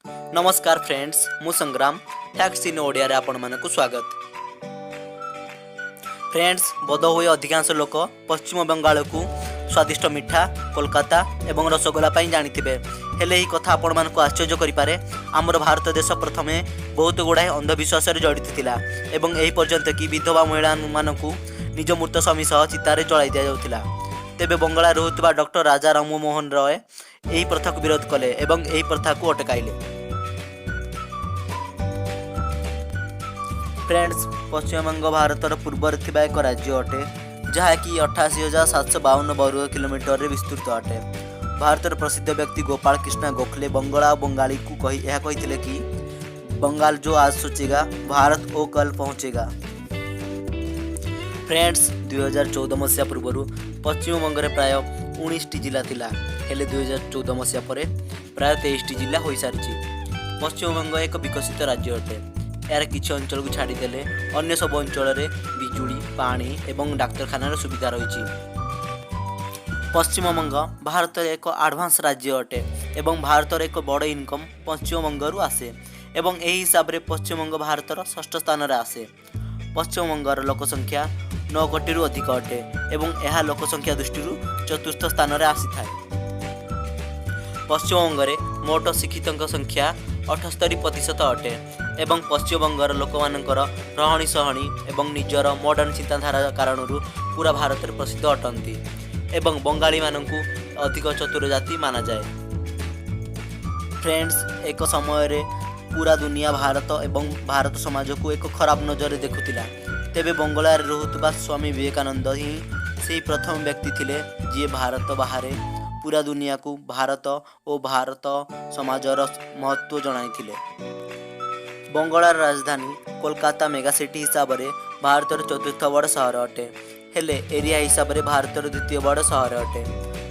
नमस्कार फ्रेंड्स, मु संग्राम फैक्ट्स इन ओडिया रे आपण मानकु स्वागत। फ्रेंड्स, बोधहुए अधिकांश लोक पश्चिम बंगाल को स्वादिष्ट मिठा कोलकाता एवं रसगोला पाई जानिथिबे। हेले ही कथा आपण मानकु आश्चर्य करि पारे। आमर भारत देश प्रथमे बहुत गुड़ाए अंधविश्वास रे जड़ित थिला एवं एही पर्यंत कि विधवा महिला मानकु निज मूर्त स्वामी सह चितारे जलाई दिया जाउथिला। तेबे बंगाला रहुतबा डॉक्टर राजा राममोहन रॉय एही प्रथा को विरोध कले एवं एही प्रथा को अटकाइले। फ्रेंड्स, पश्चिमबंग भारतर पूर्वर थिबा एक राज्य अटे जहाँकि 88,752 वर्ग किलोमीटर रे विस्तृत अटे। भारतर प्रसिद्ध व्यक्ति गोपाल कृष्ण गोखले बंगला और बंगाली को कही कि बंगाल जो आज सोचेगा भारत वो कल पहुँचेगा। फ्रेंड्स, 2014 मसीहा पूर्व पश्चिमबंग में प्राय 19 जिला थिला, हेले 2014 मसीहा पर प्राय 23 जिला हो सारी। पश्चिमबंग एक विकसित राज्य अटे। यार किछि अंचल को छाड़ीदेले अन्य सब अंचल में बिजुली पानी एवं डाक्तरखानार सुविधा रही। पश्चिमबंग भारत एक एडवांस राज्य अटे एवं भारतर एक बड़ इनकम पश्चिमबंगरू आसे एवं एही हिसाब रे पश्चिमबंग भारतर 6ठ स्थान रे आसे। पश्चिमबंगर लोकसंख्या 9 कोटी अधिक अटे एवं यह लोकसंख्या दृष्टि 4th स्थान रे आसी थाए। पश्चिमबंग रे मोट शिक्षितों संख्या 78% अटे एवं पश्चिमबंगर लोक मानकर रहणी सहणी एवं निजर मॉडर्न चिंताधारा कारण पूरा भारत में प्रसिद्ध अटंती एवं बंगाली मानकु अधिक चतुर जाति माना जाए। फ्रेंड्स, एक समय रे पूरा दुनिया भारत एवं भारत समाज को एक खराब नजर देखुतिला। तेबे बंगलार रहुतबा स्वामी विवेकानंद ही से प्रथम व्यक्ति थिले जी भारत बाहर पूरा दुनिया को भारत और भारत समाजर महत्व जणाइथिले। बंगलार राजधानी कोलकाता मेगा सिटी हिसाब से भारतर 4th बड़ सहर अटे, हेले एरिया हिसाब से भारतर 2य बड़ सहर अटे।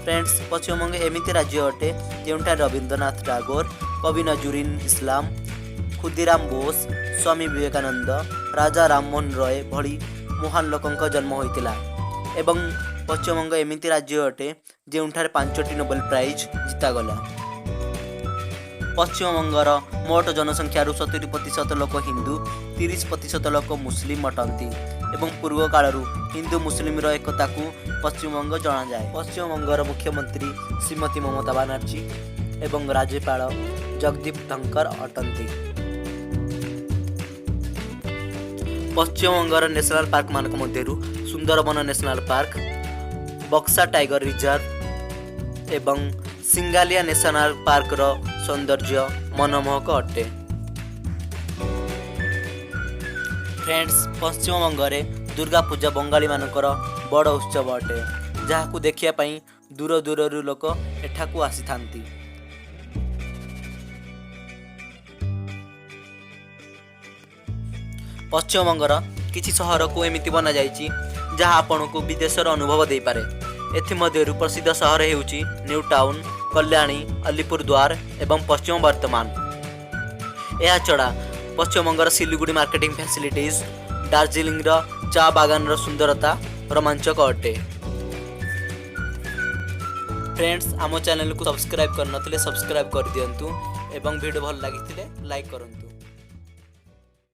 फ्रेंड्स, पश्चिमबंग एमिति राज्य अटे जोंठार रविंद्रनाथ टैगोर, कवि नजरुल इस्लाम, खुदीराम बोस, स्वामी विवेकानंद, राजा राममोहन रॉय भली महान लोकंक जन्म होइतिला एवं पश्चिमबंग एमिति राज्य अटे जोंठार 5टी नोबेल प्राइज जितागला। पश्चिमबंगर मोट जनसंख्यार 70% लोक हिंदू, 30% लोक मुस्लिम अटंती एवं पूर्व कालरू हिंदू मुस्लिम एकता को पश्चिमबंग जना जाए। पश्चिमबंगर मुख्यमंत्री श्रीमती ममता बनर्जी एवं राज्यपाल जगदीप धनखड़ अटंती। पश्चिमबंगर नेशनल पार्क मानक मध्यरु सुंदरबन नेशनल पार्क, बक्सा टाइगर रिजर्व एवं सिंगालिया नेशनल पार्क रो सौंदर्य मनमोहक अटे। फ्रेंड्स, पश्चिमबंग में दुर्गा पूजा बंगाली मानकर बड़ उत्सव अटे जहाँ देखिया पाई दूर दूर लोक एठाकू आसी थांती। पश्चिमबंगर किछि सहर को एमिति बना जाइछि जहाँ आपण को विदेशर अनुभव दे पारे। एथिमध्यरु प्रसिद्ध सहर हेउछि न्यू टाउन, कल्याणी, अलीपुरद्वार एवं पश्चिम वर्तमान। यह छड़ा पश्चिमबंगर सिलीगुड़ी मार्केटिंग फैसिलिटीज, दार्जिलिंग चा बागान सुंदरता रोमांचक अटे। फ्रेंड्स, आम चैनल को सब्सक्राइब करनथिले सब्सक्राइब कर दियंतु एवं वीडियो भल लागिथिले लाइक करंतु।